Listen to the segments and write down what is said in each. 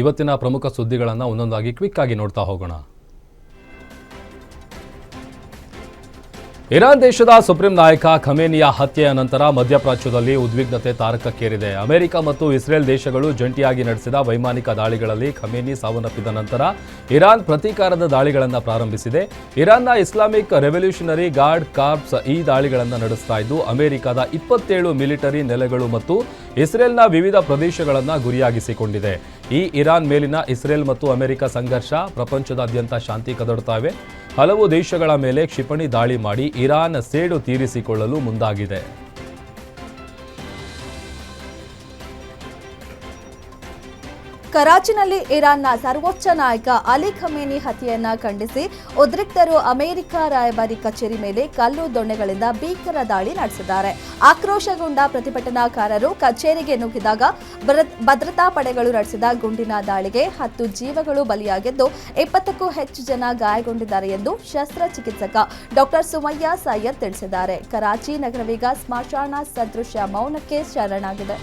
ಇವತ್ತಿನ ಪ್ರಮುಖ ಸುದ್ದಿಗಳನ್ನು ಒಂದೊಂದಾಗಿ ಕ್ವಿಕ್ ಆಗಿ ನೋಡ್ತಾ ಹೋಗೋಣ. ಇರಾನ್ ದೇಶದ ಸುಪ್ರೀಂ ನಾಯಕ ಖಮೇನಿಯ ಹತ್ಯೆಯ ನಂತರ ಮಧ್ಯಪ್ರಾಚ್ಯದಲ್ಲಿ ಉದ್ವಿಗ್ನತೆ ತಾರಕಕ್ಕೇರಿದೆ. ಅಮೆರಿಕ ಮತ್ತು ಇಸ್ರೇಲ್ ದೇಶಗಳು ಜಂಟಿಯಾಗಿ ನಡೆಸಿದ ವೈಮಾನಿಕ ದಾಳಿಗಳಲ್ಲಿ ಖಮೇನಿ ಸಾವನ್ನಪ್ಪಿದ ನಂತರ ಇರಾನ್ ಪ್ರತೀಕಾರದ ದಾಳಿಗಳನ್ನು ಪ್ರಾರಂಭಿಸಿದೆ. ಇರಾನ್ನ ಇಸ್ಲಾಮಿಕ್ ರೆವಲ್ಯೂಷನರಿ ಗಾರ್ಡ್ ಕಾರ್ಪ್ಸ್ ಈ ದಾಳಿಗಳನ್ನು ನಡೆಸ್ತಾ ಇದ್ದು ಅಮೆರಿಕದ 27 ಮಿಲಿಟರಿ ನೆಲೆಗಳು ಮತ್ತು ಇಸ್ರೇಲ್ನ ವಿವಿಧ ಪ್ರದೇಶಗಳನ್ನು ಗುರಿಯಾಗಿಸಿಕೊಂಡಿದೆ. ಈ ಇರಾನ್ ಮೇಲಿನ ಇಸ್ರೇಲ್ ಮತ್ತು ಅಮೆರಿಕ ಸಂಘರ್ಷ ಪ್ರಪಂಚದಾದ್ಯಂತ ಶಾಂತಿ ಕದಡುತ್ತಾ ಇವೆ. ಹಲವು ದೇಶಗಳ ಮೇಲೆ ಕ್ಷಿಪಣಿ ದಾಳಿ ಮಾಡಿ ಇರಾನ್ ಸೇಡು ತೀರಿಸಿಕೊಳ್ಳಲು ಮುಂದಾಗಿದೆ. ಕರಾಚಿನಲ್ಲಿ ಇರಾನ್ನ ಸರ್ವೋಚ್ಚ ನಾಯಕ ಅಲಿ ಖಮೇನಿ ಹತ್ಯೆಯನ್ನ ಖಂಡಿಸಿ ಉದ್ರಿಕ್ತರು ಅಮೆರಿಕ ರಾಯಭಾರಿ ಕಚೇರಿ ಮೇಲೆ ಕಲ್ಲು ದೊಣ್ಣೆಗಳಿಂದ ಭೀಕರ ದಾಳಿ ನಡೆಸಿದ್ದಾರೆ. ಆಕ್ರೋಶಗೊಂಡ ಪ್ರತಿಭಟನಾಕಾರರು ಕಚೇರಿಗೆ ನುಗ್ಗಿದಾಗ ಭದ್ರತಾ ಪಡೆಗಳು ನಡೆಸಿದ ಗುಂಡಿನ ದಾಳಿಗೆ 10 ಜೀವಗಳು ಬಲಿಯಾಗಿದ್ದು 20ಕ್ಕೂ ಹೆಚ್ಚು ಜನ ಗಾಯಗೊಂಡಿದ್ದಾರೆ ಎಂದು ಶಸ್ತ್ರಚಿಕಿತ್ಸಕ ಡಾಕ್ಟರ್ ಸುಮಯ್ಯ ಸೈಯದ್ ತಿಳಿಸಿದ್ದಾರೆ. ಕರಾಚಿ ನಗರವೀಗ ಸ್ಮಶಾನ ಸದೃಶ ಮೌನಕ್ಕೆ ಶರಣಾಗಿದೆ.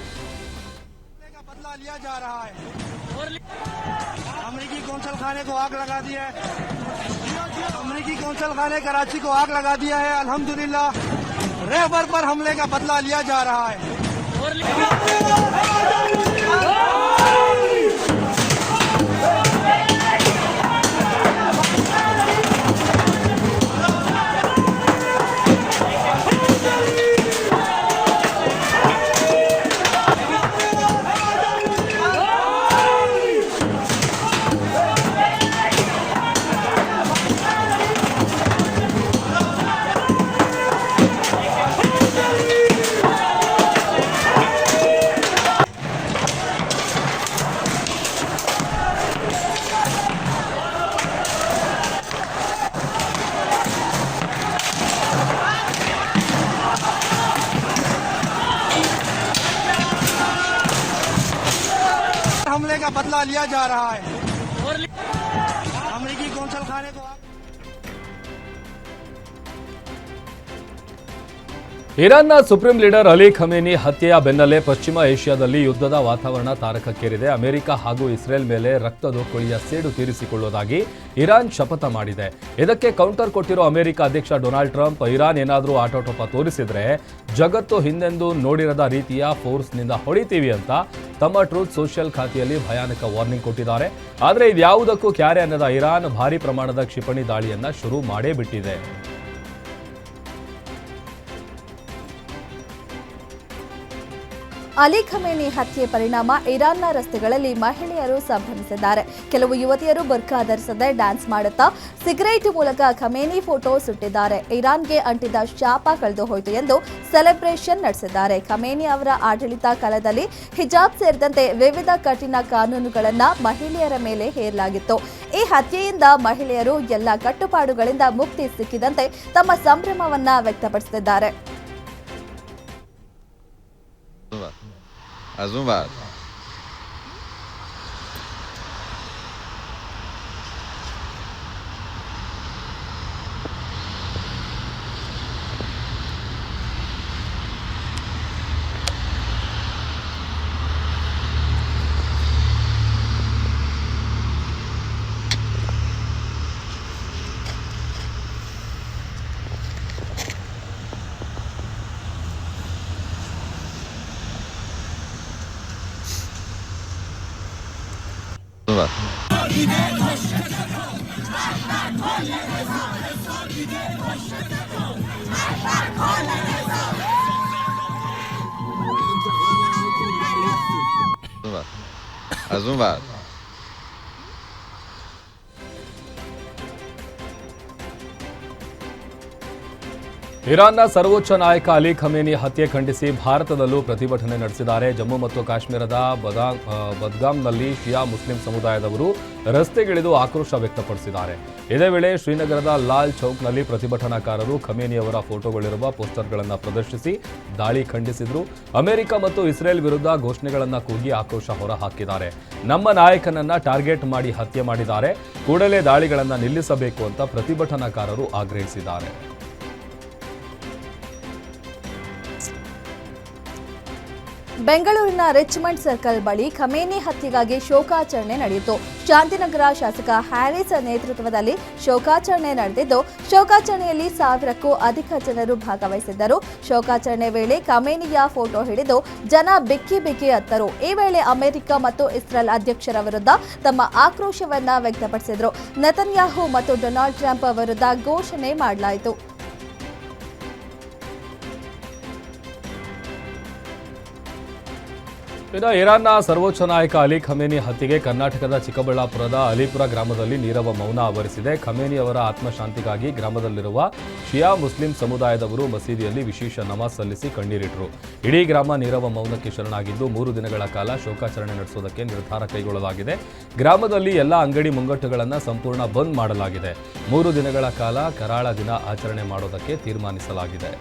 अमरीकी कौंसल खाने को आग लगा दिया है। अमरीकी कौंसल खाने कराची को आग लगा दिया है। अल्हम्दुलिल्लाह रहबर पर हमले का बदला लिया जा रहा है। हमले का बदला लिया जा रहा है। अमरीकी कौंसल खाने को ಇರಾನ್ನ ಸುಪ್ರೀಂ ಲೀಡರ್ ಅಲಿ ಖಮೇನಿ ಹತ್ಯೆಯ ಬೆನ್ನಲ್ಲೇ ಪಶ್ಚಿಮ ಏಷ್ಯಾದಲ್ಲಿ ಯುದ್ಧದ ವಾತಾವರಣ ತಾರಕಕ್ಕೇರಿದೆ. ಅಮೆರಿಕ ಹಾಗೂ ಇಸ್ರೇಲ್ ಮೇಲೆ ರಕ್ತದೊಕ್ಕುಳಿಯ ಸೇಡು ತೀರಿಸಿಕೊಳ್ಳುವುದಾಗಿ ಇರಾನ್ ಶಪಥ ಮಾಡಿದೆ. ಇದಕ್ಕೆ ಕೌಂಟರ್ ಕೊಟ್ಟಿರೋ ಅಮೆರಿಕ ಅಧ್ಯಕ್ಷ ಡೊನಾಲ್ಡ್ ಟ್ರಂಪ್ ಇರಾನ್ ಏನಾದರೂ ಆಟೋಟೋಪ ತೋರಿಸಿದ್ರೆ ಜಗತ್ತು ಹಿಂದೆಂದೂ ನೋಡಿರದ ರೀತಿಯ ಫೋರ್ಸ್ನಿಂದ ಹೊಡಿತೀವಿ ಅಂತ ತಮ್ಮ ಟ್ರೂತ್ ಸೋಷಿಯಲ್ ಖಾತೆಯಲ್ಲಿ ಭಯಾನಕ ವಾರ್ನಿಂಗ್ ಕೊಟ್ಟಿದ್ದಾರೆ. ಆದರೆ ಇದ್ಯಾವುದಕ್ಕೂ ಕ್ಯಾರೆ ಅನ್ನದ ಇರಾನ್ ಭಾರೀ ಪ್ರಮಾಣದ ಕ್ಷಿಪಣಿ ದಾಳಿಯನ್ನ ಶುರು ಮಾಡೇ ಬಿಟ್ಟಿದೆ. ಅಲಿ ಖಮೇನಿ ಹತ್ಯೆ ಪರಿಣಾಮ ಇರಾನ್ನ ರಸ್ತೆಗಳಲ್ಲಿ ಮಹಿಳೆಯರು ಸಂಭ್ರಮಿಸಿದ್ದಾರೆ. ಕೆಲವು ಯುವತಿಯರು ಬುರ್ಖಾ ಧರಿಸದೆ ಡ್ಯಾನ್ಸ್ ಮಾಡುತ್ತಾ ಸಿಗರೇಟ್ ಮೂಲಕ ಖಮೇನಿ ಫೋಟೋ ಸುಟ್ಟಿದ್ದಾರೆ. ಇರಾನ್ಗೆ ಅಂಟಿದ ಶಾಪ ಕಳೆದು ಹೋಯಿತು ಎಂದು ಸೆಲೆಬ್ರೇಷನ್ ನಡೆಸಿದ್ದಾರೆ. ಖಮೇನಿ ಅವರ ಆಡಳಿತ ಕಾಲದಲ್ಲಿ ಹಿಜಾಬ್ ಸೇರಿದಂತೆ ವಿವಿಧ ಕಠಿಣ ಕಾನೂನುಗಳನ್ನು ಮಹಿಳೆಯರ ಮೇಲೆ ಹೇರಲಾಗಿತ್ತು. ಈ ಹತ್ಯೆಯಿಂದ ಮಹಿಳೆಯರು ಎಲ್ಲ ಕಟ್ಟುಪಾಡುಗಳಿಂದ ಮುಕ್ತಿ ಸಿಕ್ಕಿದಂತೆ ತಮ್ಮ ಸಂಭ್ರಮವನ್ನ ವ್ಯಕ್ತಪಡಿಸುತ್ತಿದ್ದಾರೆ. از اون ور از اون ور ಇರಾನ್ನ ಸರ್ವೋಚ್ಚ ನಾಯಕ ಅಲಿ ಖಮೇನಿ ಹತ್ಯೆ ಖಂಡಿಸಿ ಭಾರತದಲ್ಲೂ ಪ್ರತಿಭಟನೆ ನಡೆಸಿದ್ದಾರೆ. ಜಮ್ಮು ಮತ್ತು ಕಾಶ್ಮೀರದ ಬದ್ಗಾಮ್ನಲ್ಲಿ ಶಿಯಾ ಮುಸ್ಲಿಂ ಸಮುದಾಯದವರು ರಸ್ತೆಗಿಳಿದು ಆಕ್ರೋಶ ವ್ಯಕ್ತಪಡಿಸಿದ್ದಾರೆ. ಇದೇ ವೇಳೆ ಶ್ರೀನಗರದ ಲಾಲ್ ಚೌಕ್ನಲ್ಲಿ ಪ್ರತಿಭಟನಾಕಾರರು ಖಮೇನಿಯವರ ಫೋಟೋಗಳಿರುವ ಪೋಸ್ಟರ್ಗಳನ್ನು ಪ್ರದರ್ಶಿಸಿ ದಾಳಿ ಖಂಡಿಸಿದರು. ಅಮೆರಿಕ ಮತ್ತು ಇಸ್ರೇಲ್ ವಿರುದ್ಧ ಘೋಷಣೆಗಳನ್ನು ಕೂಗಿ ಆಕ್ರೋಶ ಹೊರಹಾಕಿದ್ದಾರೆ. ನಮ್ಮ ನಾಯಕನನ್ನ ಟಾರ್ಗೆಟ್ ಮಾಡಿ ಹತ್ಯೆ ಮಾಡಿದ್ದಾರೆ, ಕೂಡಲೇ ದಾಳಿಗಳನ್ನು ನಿಲ್ಲಿಸಬೇಕು ಅಂತ ಪ್ರತಿಭಟನಾಕಾರರು ಆಗ್ರಹಿಸಿದ್ದಾರೆ. ಬೆಂಗಳೂರಿನ ರಿಚ್ಮಂಡ್ ಸರ್ಕಲ್ ಬಳಿ ಖಮೇನಿ ಹತ್ಯೆಗಾಗಿ ಶೋಕಾಚರಣೆ ನಡೆಯಿತು. ಶಾಂತಿನಗರ ಶಾಸಕ ಹ್ಯಾರಿಸ್ ನೇತೃತ್ವದಲ್ಲಿ ಶೋಕಾಚರಣೆ ನಡೆದಿದ್ದು, ಶೋಕಾಚರಣೆಯಲ್ಲಿ 1000ಕ್ಕೂ ಅಧಿಕ ಜನರು ಭಾಗವಹಿಸಿದ್ದರು. ಶೋಕಾಚರಣೆ ವೇಳೆ ಖಮೇನಿಯ ಫೋಟೋ ಹಿಡಿದು ಜನ ಬಿಕ್ಕಿ ಬಿಕ್ಕಿ ಅತ್ತರು. ಈ ವೇಳೆ ಅಮೆರಿಕ ಮತ್ತು ಇಸ್ರೇಲ್ ಅಧ್ಯಕ್ಷರ ವಿರುದ್ಧ ತಮ್ಮ ಆಕ್ರೋಶವನ್ನ ವ್ಯಕ್ತಪಡಿಸಿದರು. ನೆತನ್ಯಾಹು ಮತ್ತು ಡೊನಾಲ್ಡ್ ಟ್ರಂಪ್ ವಿರುದ್ಧ ಘೋಷಣೆ ಮಾಡಲಾಯಿತು. ಇನ್ನು ಇರಾನ್ನ ಸರ್ವೋಚ್ಚ ನಾಯಕ ಅಲಿ ಖಮೇನಿ ಹತ್ಯೆಗೆ ಕರ್ನಾಟಕದ ಚಿಕ್ಕಬಳ್ಳಾಪುರದ ಅಲಿಪುರ ಗ್ರಾಮದಲ್ಲಿ ನೀರವ ಮೌನ ಆವರಿಸಿದೆ. ಖಮೇನಿ ಅವರ ಆತ್ಮಶಾಂತಿಗಾಗಿ ಗ್ರಾಮದಲ್ಲಿರುವ ಶಿಯಾ ಮುಸ್ಲಿಂ ಸಮುದಾಯದವರು ಮಸೀದಿಯಲ್ಲಿ ವಿಶೇಷ ನಮಾಜ್ ಸಲ್ಲಿಸಿ ಕಣ್ಣೀರಿಟ್ಟರು. ಇಡೀ ಗ್ರಾಮ ನೀರವ ಮೌನಕ್ಕೆ ಶರಣಾಗಿದ್ದು 3 ದಿನಗಳ ಕಾಲ ಶೋಕಾಚರಣೆ ನಡೆಸುವುದಕ್ಕೆ ನಿರ್ಧಾರ ಕೈಗೊಳ್ಳಲಾಗಿದೆ. ಗ್ರಾಮದಲ್ಲಿ ಎಲ್ಲ ಅಂಗಡಿ ಮುಂಗಟ್ಟುಗಳನ್ನು ಸಂಪೂರ್ಣ ಬಂದ್ ಮಾಡಲಾಗಿದೆ. 3 ದಿನಗಳ ಕಾಲ ಕರಾಳ ದಿನ ಆಚರಣೆ ಮಾಡೋದಕ್ಕೆ ತೀರ್ಮಾನಿಸಲಾಗಿದೆ.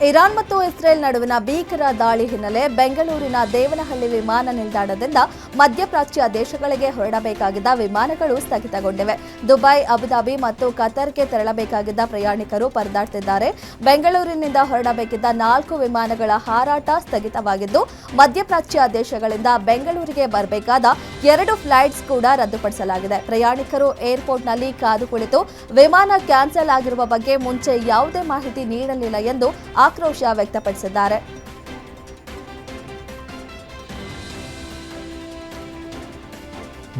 ಇರಾನ್ ಮತ್ತು ಇಸ್ರೇಲ್ ನಡುವಿನ ಭೀಕರ ದಾಳಿ ಹಿನ್ನೆಲೆ ಬೆಂಗಳೂರಿನ ದೇವನಹಳ್ಳಿ ವಿಮಾನ ನಿಲ್ದಾಣದಿಂದ ಮಧ್ಯಪ್ರಾಚ್ಯ ದೇಶಗಳಿಗೆ ಹೊರಡಬೇಕಾಗಿದ್ದ ವಿಮಾನಗಳು ಸ್ಥಗಿತಗೊಂಡಿವೆ. ದುಬೈ, ಅಬುಧಾಬಿ ಮತ್ತು ಕತಾರ್ಗೆ ತೆರಳಬೇಕಾಗಿದ್ದ ಪ್ರಯಾಣಿಕರು ಪರದಾಡ್ತಿದ್ದಾರೆ. ಬೆಂಗಳೂರಿನಿಂದ ಹೊರಡಬೇಕಿದ್ದ 4 ವಿಮಾನಗಳ ಹಾರಾಟ ಸ್ಥಗಿತವಾಗಿದ್ದು, ಮಧ್ಯಪ್ರಾಚ್ಯ ದೇಶಗಳಿಂದ ಬೆಂಗಳೂರಿಗೆ ಬರಬೇಕಾದ 2 ಫ್ಲೈಟ್ಸ್ ಕೂಡ ರದ್ದುಪಡಿಸಲಾಗಿದೆ. ಪ್ರಯಾಣಿಕರು ಏರ್ಪೋರ್ಟ್ನಲ್ಲಿ ಕಾದು ಕುಳಿತು ವಿಮಾನ ಕ್ಯಾನ್ಸಲ್ ಆಗಿರುವ ಬಗ್ಗೆ ಮುಂಚೆ ಯಾವುದೇ ಮಾಹಿತಿ ನೀಡಲಿಲ್ಲ ಎಂದು ಆಕ್ರೋಶ ವ್ಯಕ್ತಪಡಿಸಿದ್ದಾರೆ.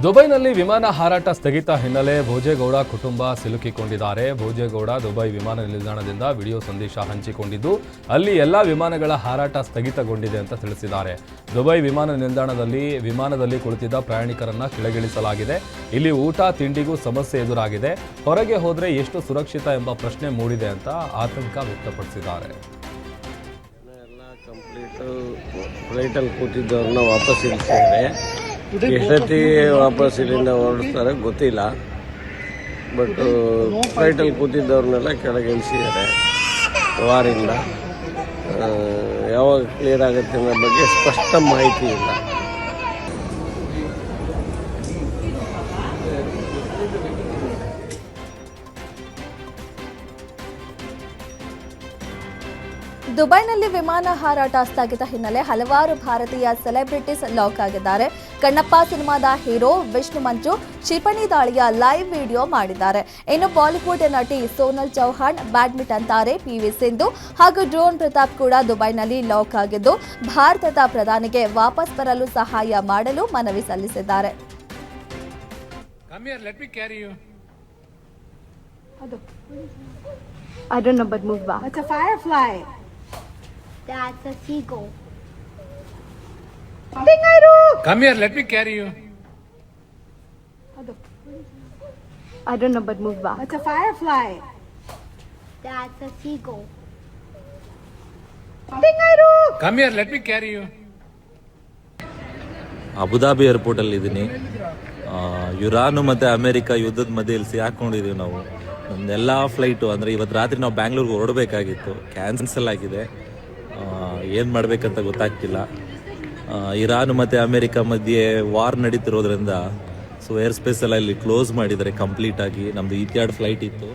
ದುಬೈನಲ್ಲಿ ವಿಮಾನ ಹಾರಾಟ ಸ್ಥಗಿತ ಹಿನ್ನೆಲೆ ಭೋಜೇಗೌಡ ಕುಟುಂಬ ಸಿಲುಕಿಕೊಂಡಿದ್ದಾರೆ. ಭೋಜೇಗೌಡ ದುಬೈ ವಿಮಾನ ನಿಲ್ದಾಣದಿಂದ ವಿಡಿಯೋ ಸಂದೇಶ ಹಂಚಿಕೊಂಡಿದ್ದು, ಅಲ್ಲಿ ಎಲ್ಲಾ ವಿಮಾನಗಳ ಹಾರಾಟ ಸ್ಥಗಿತಗೊಂಡಿದೆ ಅಂತ ತಿಳಿಸಿದ್ದಾರೆ. ದುಬೈ ವಿಮಾನ ನಿಲ್ದಾಣದಲ್ಲಿ ವಿಮಾನದಲ್ಲಿ ಕುಳಿತಿದ್ದ ಪ್ರಯಾಣಿಕರನ್ನ ಕೆಳಗಿಳಿಸಲಾಗಿದೆ. ಇಲ್ಲಿ ಊಟ ತಿಂಡಿಗೂ ಸಮಸ್ಯೆ ಎದುರಾಗಿದೆ. ಹೊರಗೆ ಹೋದ್ರೆ ಎಷ್ಟು ಸುರಕ್ಷಿತ ಎಂಬ ಪ್ರಶ್ನೆ ಮೂಡಿದೆ ಅಂತ ಆತಂಕ ವ್ಯಕ್ತಪಡಿಸಿದ್ದಾರೆ. ಕಂಪ್ಲೀಟ್ ಫ್ಲೈಟಲ್ಲಿ ಕೂತಿದ್ದವ್ರನ್ನ ವಾಪಸ್ ಇಳಿಸಿದ್ದಾರೆ. ಎಷ್ಟೊತ್ತಿಗೆ ವಾಪಸ್ ಇಲ್ಲಿಂದ ಹೊರಡ್ತಾರೆ ಗೊತ್ತಿಲ್ಲ. ಬಟ್ ಫ್ಲೈಟಲ್ಲಿ ಕೂತಿದ್ದವ್ರನ್ನೆಲ್ಲ ಕೆಳಗೆ ಇಳಿಸಿದ್ದಾರೆ. ವಾರಿಂದ ಯಾವಾಗ ಕ್ಲಿಯರ್ ಆಗುತ್ತೆ ಅನ್ನೋ ಬಗ್ಗೆ ಸ್ಪಷ್ಟ ಮಾಹಿತಿ ಇಲ್ಲ. ದುಬೈನಲ್ಲಿ ವಿಮಾನ ಹಾರಾಟ ಸ್ಥಗಿತ ಹಿನ್ನೆಲೆ ಹಲವಾರು ಭಾರತೀಯ ಸೆಲೆಬ್ರಿಟೀಸ್ ಲಾಕ್ ಆಗಿದ್ದಾರೆ. ಕಣ್ಣಪ್ಪ ಸಿನಿಮಾದ ಹೀರೋ ವಿಷ್ಣು ಮಂಚು ಕ್ಷಿಪಣಿ ದಾಳಿಯ ಲೈವ್ ವಿಡಿಯೋ ಮಾಡಿದ್ದಾರೆ. ಇನ್ನು ಬಾಲಿವುಡ್ ನಟಿ ಸೋನಲ್ ಚೌಹಾಣ್, ಬ್ಯಾಡ್ಮಿಂಟನ್ ತಾರೆ ಪಿವಿ ಸಿಂಧು ಹಾಗೂ ಡ್ರೋನ್ ಪ್ರತಾಪ್ ಕೂಡ ದುಬೈನಲ್ಲಿ ಲಾಕ್ ಆಗಿದ್ದು, ಭಾರತದ ಪ್ರಧಾನಿಗೆ ವಾಪಸ್ ಬರಲು ಸಹಾಯ ಮಾಡಲು ಮನವಿ ಸಲ್ಲಿಸಿದ್ದಾರೆ. I don't know, but move back. It's a firefly. That's a seagull. Come here, let me carry you. I don't know, but move back. It's a firefly. That's a seagull. Come here, let me carry you. Abu Dhabi ಏರ್ಪೋರ್ಟಲ್ಲಿ ಇದ್ದೀನಿ. Iran ಮತ್ತು America ಯುದ್ಧದ ಮಧ್ಯೆಯಲ್ಲಿ ಸಿಕ್ಕೊಂಡಿದ್ದೀವಿ ನಾವು. ನಮ್ದೆಲ್ಲ flight ಅಂದರೆ ಇವತ್ತು ರಾತ್ರಿ ನಾವು ಬ್ಯಾಂಗ್ಳೂರ್ಗೆ ಹೊರಡಬೇಕಾಗಿತ್ತು, ಕ್ಯಾನ್ಸಲ್ ಆಗಿದೆ. ಏನು ಮಾಡಬೇಕಂತ ಗೊತ್ತಾಗ್ತಿಲ್ಲ. ಇರಾನ್ ಮತ್ತು ಅಮೇರಿಕ ಮಧ್ಯೆ ವಾರ್ ನಡೀತಿರೋದ್ರಿಂದ ಏರ್ ಸ್ಪೇಸೆಲ್ಲ ಇಲ್ಲಿ ಕ್ಲೋಸ್ ಮಾಡಿದ್ದಾರೆ ಕಂಪ್ಲೀಟಾಗಿ. ನಮ್ಮದು ಈತ್ಯಾಡ್ ಫ್ಲೈಟ್ ಇತ್ತು.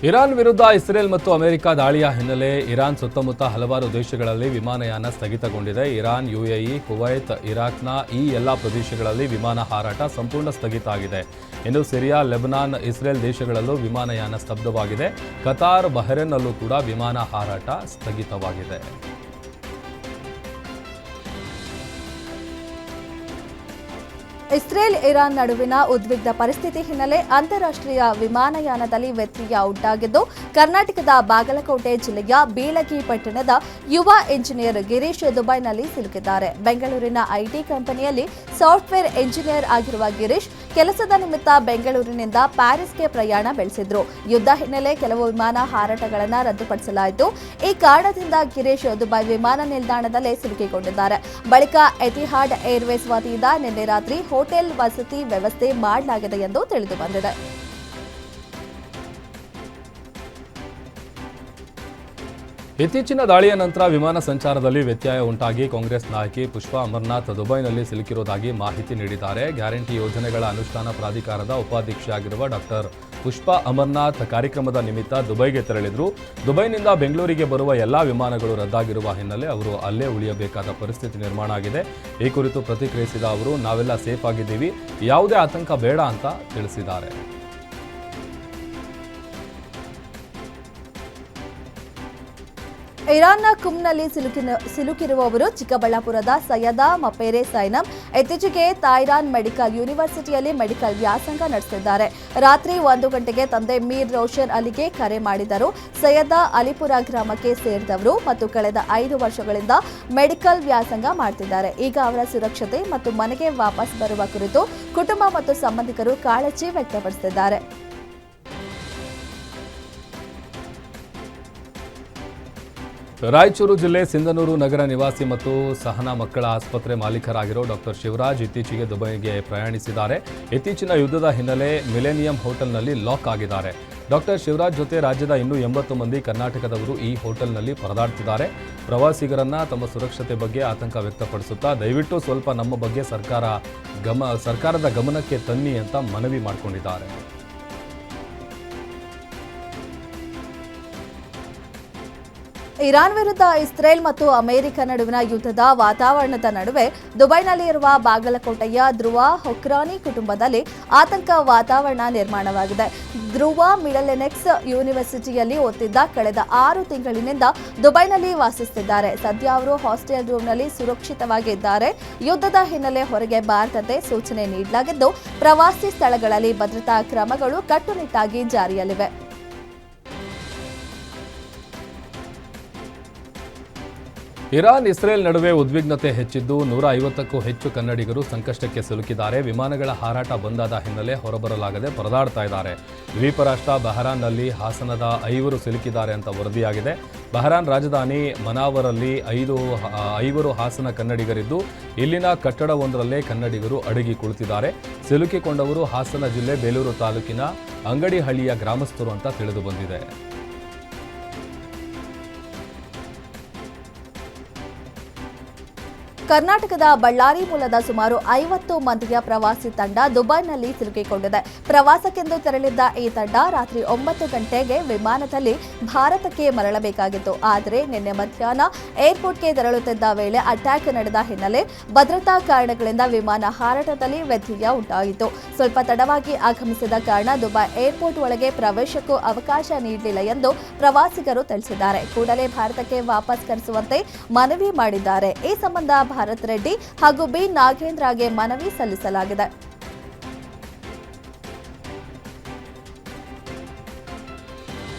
ಇರಾನ್ ವಿರುದ್ಧ ಇಸ್ರೇಲ್ ಮತ್ತು ಅಮೆರಿಕ ದಾಳಿಯ ಹಿನ್ನೆಲೆ ಇರಾನ್ ಸುತ್ತಮುತ್ತ ಹಲವಾರು ದೇಶಗಳಲ್ಲಿ ವಿಮಾನಯಾನ ಸ್ಥಗಿತಗೊಂಡಿದೆ. ಇರಾನ್, ಯುಎಇ, ಕುವೈತ್, ಇರಾಕ್ನ ಈ ಎಲ್ಲ ಪ್ರದೇಶಗಳಲ್ಲಿ ವಿಮಾನ ಹಾರಾಟ ಸಂಪೂರ್ಣ ಸ್ಥಗಿತ ಆಗಿದೆ. ಇನ್ನು ಸಿರಿಯಾ, ಲೆಬನಾನ್, ಇಸ್ರೇಲ್ ದೇಶಗಳಲ್ಲೂ ವಿಮಾನಯಾನ ಸ್ತಬ್ಧವಾಗಿದೆ. ಕತಾರ್, ಬಹರೇನ್ನಲ್ಲೂ ಕೂಡ ವಿಮಾನ ಹಾರಾಟ ಸ್ಥಗಿತವಾಗಿದೆ. ಇಸ್ರೇಲ್ ಇರಾನ್ ನಡುವಿನ ಉದ್ವಿಗ್ನ ಪರಿಸ್ಥಿತಿ ಹಿನ್ನೆಲೆ ಅಂತಾರಾಷ್ಟ್ರೀಯ ವಿಮಾನಯಾನದಲ್ಲಿ ವ್ಯತ್ಯಯ ಉಂಟಾಗಿದ್ದು, ಕರ್ನಾಟಕದ ಬಾಗಲಕೋಟೆ ಜಿಲ್ಲೆಯ ಬೀಳಗಿ ಪಟ್ಟಣದ ಯುವ ಇಂಜಿನಿಯರ್ ಗಿರೀಶ್ ದುಬೈನಲ್ಲಿ ಸಿಲುಕಿದ್ದಾರೆ. ಬೆಂಗಳೂರಿನ ಐಟಿ ಕಂಪನಿಯಲ್ಲಿ ಸಾಫ್ಟ್ವೇರ್ ಇಂಜಿನಿಯರ್ ಆಗಿರುವ ಗಿರೀಶ್ ಕೆಲಸದ ನಿಮಿತ್ತ ಬೆಂಗಳೂರಿನಿಂದ ಪ್ಯಾರಿಸ್ಗೆ ಪ್ರಯಾಣ ಬೆಳೆಸಿದ್ರು. ಯುದ್ಧ ಹಿನ್ನೆಲೆ ಕೆಲವು ವಿಮಾನ ಹಾರಾಟಗಳನ್ನು ರದ್ದುಪಡಿಸಲಾಯಿತು. ಈ ಕಾರಣದಿಂದ ಗಿರೀಶ್ ದುಬೈ ವಿಮಾನ ನಿಲ್ದಾಣದಲ್ಲೇ ಸಿಲುಕಿಕೊಂಡಿದ್ದಾರೆ. ಬಳಿಕ ಎತಿಹಾಡ್ ಏರ್ವೇಸ್ ವತಿಯಿಂದ ನಿನ್ನೆ ರಾತ್ರಿ ಹೋಟೆಲ್ ವಸತಿ ವ್ಯವಸ್ಥೆ ಮಾಡಲಾಗಿದೆ ಎಂದು ತಿಳಿದು ಬಂದಿದೆ. ಇತ್ತೀಚಿನ ದಾಳಿಯ ನಂತರ ವಿಮಾನ ಸಂಚಾರದಲ್ಲಿ ವ್ಯತ್ಯಯ ಉಂಟಾಗಿ ಕಾಂಗ್ರೆಸ್ ನಾಯಕಿ ಪುಷ್ಪಾ ಅಮರನಾಥ್ ದುಬೈನಲ್ಲಿ ಸಿಲುಕಿರುವುದಾಗಿ ಮಾಹಿತಿ ನೀಡಿದ್ದಾರೆ. ಗ್ಯಾರಂಟಿ ಯೋಜನೆಗಳ ಅನುಷ್ಠಾನ ಪ್ರಾಧಿಕಾರದ ಉಪಾಧ್ಯಕ್ಷೆಯಾಗಿರುವ ಡಾಕ್ಟರ್ ಪುಷ್ಪಾ ಅಮರನಾಥ್ ಕಾರ್ಯಕ್ರಮದ ನಿಮಿತ್ತ ದುಬೈಗೆ ತೆರಳಿದ್ರು. ದುಬೈನಿಂದ ಬೆಂಗಳೂರಿಗೆ ಬರುವ ಎಲ್ಲಾ ವಿಮಾನಗಳು ರದ್ದಾಗಿರುವ ಹಿನ್ನೆಲೆ ಅವರು ಅಲ್ಲೇ ಉಳಿಯಬೇಕಾದ ಪರಿಸ್ಥಿತಿ ನಿರ್ಮಾಣ ಆಗಿದೆ. ಈ ಕುರಿತು ಪ್ರತಿಕ್ರಿಯಿಸಿದ ಅವರು, ನಾವೆಲ್ಲ ಸೇಫ್ ಆಗಿದ್ದೀವಿ, ಯಾವುದೇ ಆತಂಕ ಬೇಡ ಅಂತ ತಿಳಿಸಿದ್ದಾರೆ. ಇರಾನ್ನ ಕುಮ್ನಲ್ಲಿ ಸಿಲುಕಿರುವವರು ಚಿಕ್ಕಬಳ್ಳಾಪುರದ ಸೈಯದಾ ಮಪೇರೆ ಸೈನಂ ಇತ್ತೀಚೆಗೆ ತಾಯ್ರಾನ್ ಮೆಡಿಕಲ್ ಯೂನಿವರ್ಸಿಟಿಯಲ್ಲಿ ಮೆಡಿಕಲ್ ವ್ಯಾಸಂಗ ನಡೆಸಿದ್ದಾರೆ. ರಾತ್ರಿ 1 ಗಂಟೆಗೆ ತಂದೆ ಮೀರ್ ರೋಷನ್ ಅಲಿಗೆ ಕರೆ ಮಾಡಿದರು. ಸೈಯದಾ ಅಲಿಪುರ ಗ್ರಾಮಕ್ಕೆ ಸೇರಿದವರು ಮತ್ತು ಕಳೆದ 5 ವರ್ಷಗಳಿಂದ ಮೆಡಿಕಲ್ ವ್ಯಾಸಂಗ ಮಾಡ್ತಿದ್ದಾರೆ. ಈಗ ಅವರ ಸುರಕ್ಷತೆ ಮತ್ತು ಮನೆಗೆ ವಾಪಸ್ ಬರುವ ಕುರಿತು ಕುಟುಂಬ ಮತ್ತು ಸಂಬಂಧಿಕರು ಕಾಳಜಿ ವ್ಯಕ್ತಪಡಿಸಿದ್ದಾರೆ. ರಾಯಚೂರು ಜಿಲ್ಲೆ ಸಿಂಧನೂರು ನಗರ ನಿವಾಸಿ ಮತ್ತು ಸಹನಾ ಮಕ್ಕಳ ಆಸ್ಪತ್ರೆ ಮಾಲೀಕರಾಗಿರೋ ಡಾಕ್ಟರ್ ಶಿವರಾಜ್ ಇತ್ತೀಚೆಗೆ ದುಬೈಗೆ ಪ್ರಯಾಣಿಸಿದ್ದಾರೆ. ಇತ್ತೀಚಿನ ಯುದ್ಧದ ಹಿನ್ನೆಲೆ ಮಿಲೇನಿಯಂ ಹೋಟೆಲ್ನಲ್ಲಿ ಲಾಕ್ ಆಗಿದ್ದಾರೆ. ಡಾಕ್ಟರ್ ಶಿವರಾಜ್ ಜೊತೆ ರಾಜ್ಯದ ಇನ್ನೂ 80 ಮಂದಿ ಕರ್ನಾಟಕದವರು ಈ ಹೋಟೆಲ್ನಲ್ಲಿ ಪರದಾಡ್ತಿದ್ದಾರೆ. ಪ್ರವಾಸಿಗರನ್ನ ತಮ್ಮ ಸುರಕ್ಷತೆ ಬಗ್ಗೆ ಆತಂಕ ವ್ಯಕ್ತಪಡಿಸುತ್ತಾ ದಯವಿಟ್ಟು ಸ್ವಲ್ಪ ನಮ್ಮ ಬಗ್ಗೆ ಸರ್ಕಾರದ ಗಮನಕ್ಕೆ ತನ್ನಿ ಅಂತ ಮನವಿ ಮಾಡಿಕೊಂಡಿದ್ದಾರೆ. ಇರಾನ್ ವಿರುದ್ಧ ಇಸ್ರೇಲ್ ಮತ್ತು ಅಮೆರಿಕ ನಡುವಿನ ಯುದ್ಧದ ವಾತಾವರಣದ ನಡುವೆ ದುಬೈನಲ್ಲಿ ಇರುವ ಬಾಗಲಕೋಟೆಯ ಧ್ರುವ ಹೊಕ್ರಾನಿ ಕುಟುಂಬದಲ್ಲಿ ಆತಂಕ ವಾತಾವರಣ ನಿರ್ಮಾಣವಾಗಿದೆ. ಧ್ರುವ ಮಿಡಲೆನೆಕ್ಸ್ ಯೂನಿವರ್ಸಿಟಿಯಲ್ಲಿ ಓದ್ತಿದ್ದ ಕಳೆದ 6 ತಿಂಗಳಿನಿಂದ ದುಬೈನಲ್ಲಿ ವಾಸಿಸುತ್ತಿದ್ದಾರೆ. ಸದ್ಯ ಅವರು ಹಾಸ್ಟೆಲ್ ರೂಮ್ನಲ್ಲಿ ಸುರಕ್ಷಿತವಾಗಿದ್ದಾರೆ. ಯುದ್ಧದ ಹಿನ್ನೆಲೆ ಹೊರಗೆ ಬಾರದಂತೆ ಸೂಚನೆ ನೀಡಲಾಗಿದ್ದು, ಪ್ರವಾಸಿ ಸ್ಥಳಗಳಲ್ಲಿ ಭದ್ರತಾ ಕ್ರಮಗಳು ಕಟ್ಟುನಿಟ್ಟಾಗಿ ಜಾರಿಯಲ್ಲಿವೆ. ಇರಾನ್ ಇಸ್ರೇಲ್ ನಡುವೆ ಉದ್ವಿಗ್ನತೆ ಹೆಚ್ಚಿದ್ದು 150ಕ್ಕೂ ಹೆಚ್ಚು ಕನ್ನಡಿಗರು ಸಂಕಷ್ಟಕ್ಕೆ ಸಿಲುಕಿದ್ದಾರೆ. ವಿಮಾನಗಳ ಹಾರಾಟ ಬಂದಾದ ಹಿನ್ನೆಲೆ ಹೊರಬರಲಾಗದೆ ಪರದಾಡ್ತಾ ಇದ್ದಾರೆ. ದ್ವೀಪ ರಾಷ್ಟ್ರ ಬಹರಾನ್ನಲ್ಲಿ ಹಾಸನದ 5 ಸಿಲುಕಿದ್ದಾರೆ ಅಂತ ವರದಿಯಾಗಿದೆ. ಬಹರಾನ್ ರಾಜಧಾನಿ ಮನಾವರಲ್ಲಿ 5 ಹಾಸನ ಕನ್ನಡಿಗರಿದ್ದು, ಇಲ್ಲಿನ ಕಟ್ಟಡವೊಂದರಲ್ಲೇ ಕನ್ನಡಿಗರು ಅಡಗಿ ಕುಳಿತಿದ್ದಾರೆ. ಸಿಲುಕಿಕೊಂಡವರು ಹಾಸನ ಜಿಲ್ಲೆ ಬೇಲೂರು ತಾಲೂಕಿನ ಅಂಗಡಿಹಳ್ಳಿಯ ಗ್ರಾಮಸ್ಥರು ಅಂತ ತಿಳಿದು ಬಂದಿದೆ. ಕರ್ನಾಟಕದ ಬಳ್ಳಾರಿ ಮೂಲದ ಸುಮಾರು 50 ಮಂದಿಯ ಪ್ರವಾಸಿ ತಂಡ ದುಬೈನಲ್ಲಿ ಸಿಲುಕಿಕೊಂಡಿದೆ. ಪ್ರವಾಸಕ್ಕೆಂದು ತೆರಳಿದ್ದ ಈ ತಂಡ ರಾತ್ರಿ 9 ಗಂಟೆಗೆ ವಿಮಾನದಲ್ಲಿ ಭಾರತಕ್ಕೆ ಮರಳಬೇಕಾಗಿತ್ತು. ಆದರೆ ನಿನ್ನೆ ಮಧ್ಯಾಹ್ನ ಏರ್ಪೋರ್ಟ್ಗೆ ತೆರಳುತ್ತಿದ್ದ ವೇಳೆ ಅಟ್ಯಾಕ್ ನಡೆದ ಹಿನ್ನೆಲೆ ಭದ್ರತಾ ಕಾರಣಗಳಿಂದ ವಿಮಾನ ಹಾರಾಟದಲ್ಲಿ ವ್ಯತ್ಯಯ ಉಂಟಾಯಿತು. ಸ್ವಲ್ಪ ತಡವಾಗಿ ಆಗಮಿಸಿದ ಕಾರಣ ದುಬೈ ಏರ್ಪೋರ್ಟ್ ಒಳಗೆ ಪ್ರವೇಶಕ್ಕೂ ಅವಕಾಶ ನೀಡಲಿಲ್ಲ ಎಂದು ಪ್ರವಾಸಿಗರು ತಿಳಿಸಿದ್ದಾರೆ. ಕೂಡಲೇ ಭಾರತಕ್ಕೆ ವಾಪಸ್ ಕರೆಸುವಂತೆ ಮನವಿ ಮಾಡಿದ್ದಾರೆ. ಈ ಸಂಬಂಧ ಭಾರತ್ ರೆಡ್ಡಿ ಹಾಗೂ ಬಿ ನಾಗೇಂದ್ರಗೆ ಮನವಿ ಸಲ್ಲಿಸಲಾಗಿದೆ.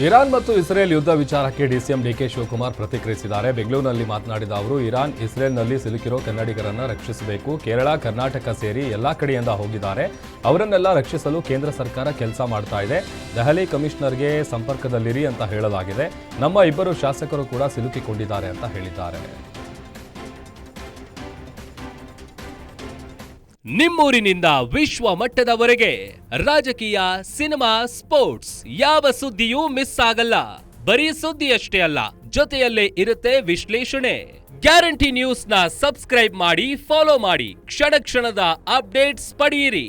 ಇರಾನ್ ಮತ್ತು ಇಸ್ರೇಲ್ ಯುದ್ಧ ವಿಚಾರಕ್ಕೆ ಡಿಸಿಎಂ ಡಿಕೆ ಶಿವಕುಮಾರ್ ಪ್ರತಿಕ್ರಿಯಿಸಿದ್ದಾರೆ. ಬೆಂಗಳೂರಿನಲ್ಲಿ ಮಾತನಾಡಿದ ಅವರು, ಇರಾನ್ ಇಸ್ರೇಲ್ನಲ್ಲಿ ಸಿಲುಕಿರೋ ಕನ್ನಡಿಗರನ್ನು ರಕ್ಷಿಸಬೇಕು. ಕೇರಳ, ಕರ್ನಾಟಕ ಸೇರಿ ಎಲ್ಲಾ ಕಡೆಯಿಂದ ಹೋಗಿದ್ದಾರೆ. ಅವರನ್ನೆಲ್ಲ ರಕ್ಷಿಸಲು ಕೇಂದ್ರ ಸರ್ಕಾರ ಕೆಲಸ ಮಾಡ್ತಾ ಇದೆ. ದೆಹಲಿ ಕಮಿಷನರ್ಗೆ ಸಂಪರ್ಕದಲ್ಲಿರಿ ಅಂತ ಹೇಳಲಾಗಿದೆ. ನಮ್ಮ 2 ಶಾಸಕರು ಕೂಡ ಸಿಲುಕಿಕೊಂಡಿದ್ದಾರೆ ಅಂತ ಹೇಳಿದ್ದಾರೆ. ನಿಮ್ಮೂರಿನಿಂದ ವಿಶ್ವ ಮಟ್ಟದವರೆಗೆ ರಾಜಕೀಯ, ಸಿನಿಮಾ, ಸ್ಪೋರ್ಟ್ಸ್ ಯಾವ ಸುದ್ದಿಯೂ ಮಿಸ್ ಆಗಲ್ಲ. ಬರೀ ಸುದ್ದಿಯಷ್ಟೇ ಅಲ್ಲ, ಜೊತೆಯಲ್ಲೇ ಇರುತ್ತೆ ವಿಶ್ಲೇಷಣೆ. ಗ್ಯಾರಂಟಿ ನ್ಯೂಸ್ನ ಸಬ್ಸ್ಕ್ರೈಬ್ ಮಾಡಿ, ಫಾಲೋ ಮಾಡಿ, ಕ್ಷಣ ಕ್ಷಣದ ಅಪ್ಡೇಟ್ಸ್ ಪಡೆಯಿರಿ.